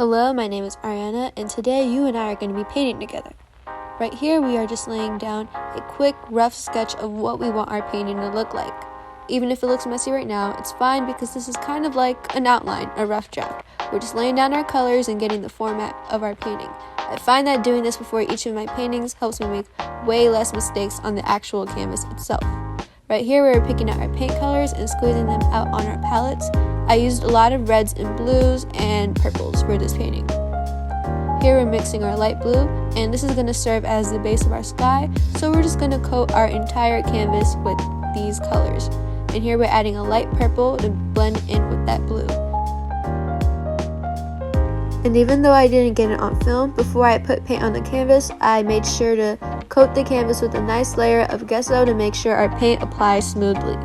Hello, my name is Ariana, and today you and I are going to be painting together. Right here we are just laying down a quick, rough sketch of what we want our painting to look like. Even if it looks messy right now, it's fine because this is kind of like an outline, a rough draft. We're just laying down our colors and getting the format of our painting. I find that doing this before each of my paintings helps me make way less mistakes on the actual canvas itself. Right here we're picking out our paint colors and squeezing them out on our palettes. I used a lot of reds and blues and purples for this painting. Here we're mixing our light blue, and this is going to serve as the base of our sky, so we're just going to coat our entire canvas with these colors. And here we're adding a light purple to blend in with that blue. And even though I didn't get it on film, before I put paint on the canvas, I made sure to coat the canvas with a nice layer of gesso to make sure our paint applies smoothly.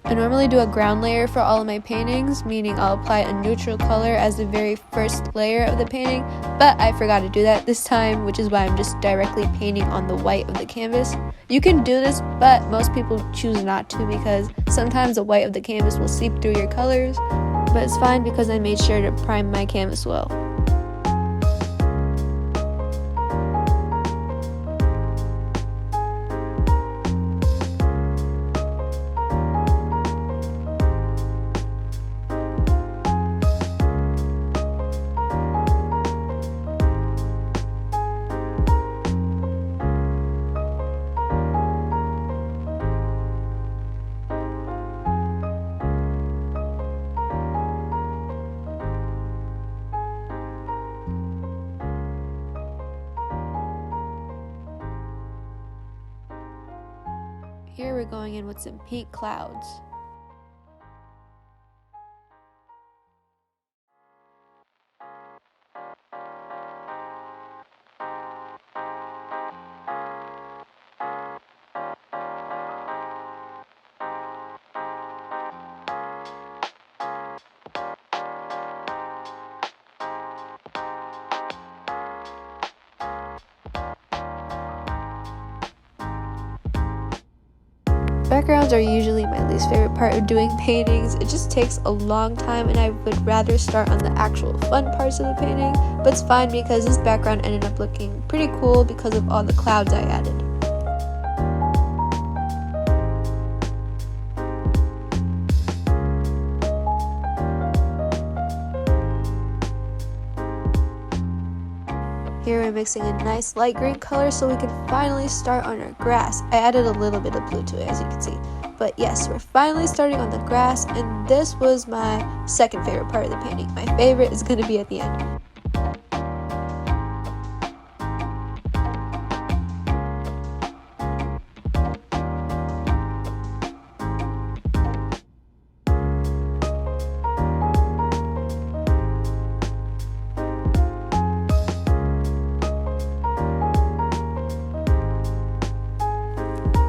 I normally do a ground layer for all of my paintings, meaning I'll apply a neutral color as the very first layer of the painting, but I forgot to do that this time, which is why I'm just directly painting on the white of the canvas. You can do this, but most people choose not to because sometimes the white of the canvas will seep through your colors, but it's fine because I made sure to prime my canvas well. Here we're going in with some pink clouds. Backgrounds are usually my least favorite part of doing paintings. It just takes a long time and I would rather start on the actual fun parts of the painting, but it's fine because this background ended up looking pretty cool because of all the clouds I added. Here we're mixing a nice light green color so we can finally start on our grass. I added a little bit of blue to it, as you can see. But yes, we're finally starting on the grass, and this was my second favorite part of the painting. My favorite is going to be at the end.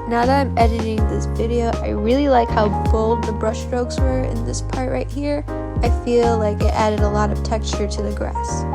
Now that I'm editing this video, I really like how bold the brush strokes were in this part right here. I feel like it added a lot of texture to the grass.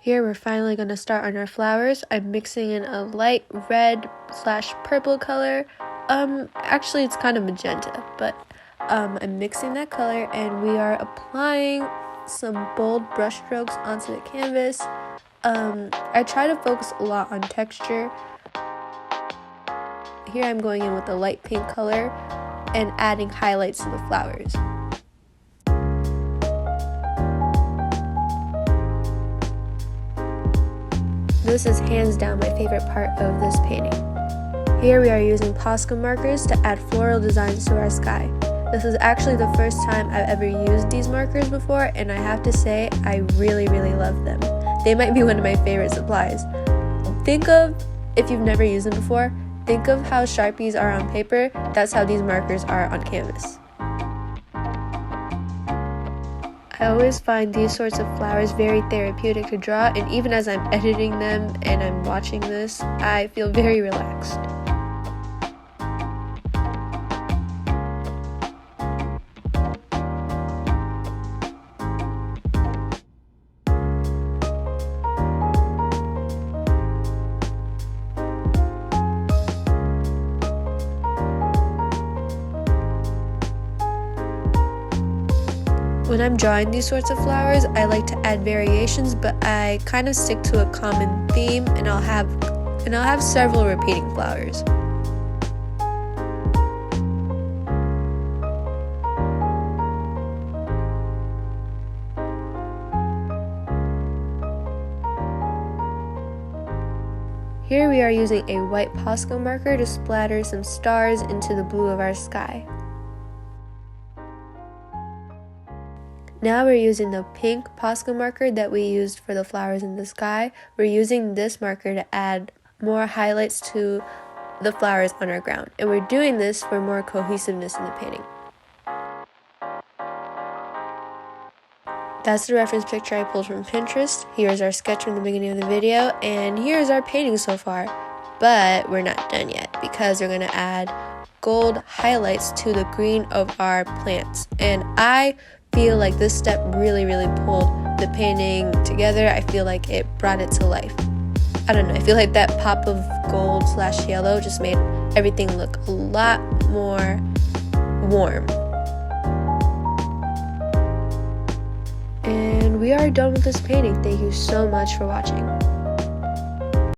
Here we're finally going to start on our flowers. I'm mixing in a light red / purple color. Actually it's kind of magenta, but I'm mixing that color and we are applying some bold brush strokes onto the canvas. I try to focus a lot on texture. Here I'm going in with a light pink color and adding highlights to the flowers. This is hands down my favorite part of this painting. Here we are using posca markers to add floral designs to our sky. This is actually the first time I've ever used these markers before, and I have to say I really love them. They might be one of my favorite supplies. Think of, if you've never used them before, think of how Sharpies are on paper. That's how these markers are on canvas. I always find these sorts of flowers very therapeutic to draw, and even as I'm editing them and I'm watching this, I feel very relaxed. When I'm drawing these sorts of flowers, I like to add variations, but I kind of stick to a common theme, and I'll have several repeating flowers. Here we are using a white posca marker to splatter some stars into the blue of our sky. Now we're using the pink posca marker that we used for the flowers in the sky. We're using this marker to add more highlights to the flowers on our ground. And we're doing this for more cohesiveness in the painting. That's the reference picture I pulled from Pinterest. Here's our sketch from the beginning of the video, and here's our painting so far. But we're not done yet because we're going to add gold highlights to the green of our plants. And I feel like this step really pulled the painting together. I feel like it brought it to life. I don't know, I feel like that pop of gold / yellow just made everything look a lot more warm. And we are done with this painting. Thank you so much for watching.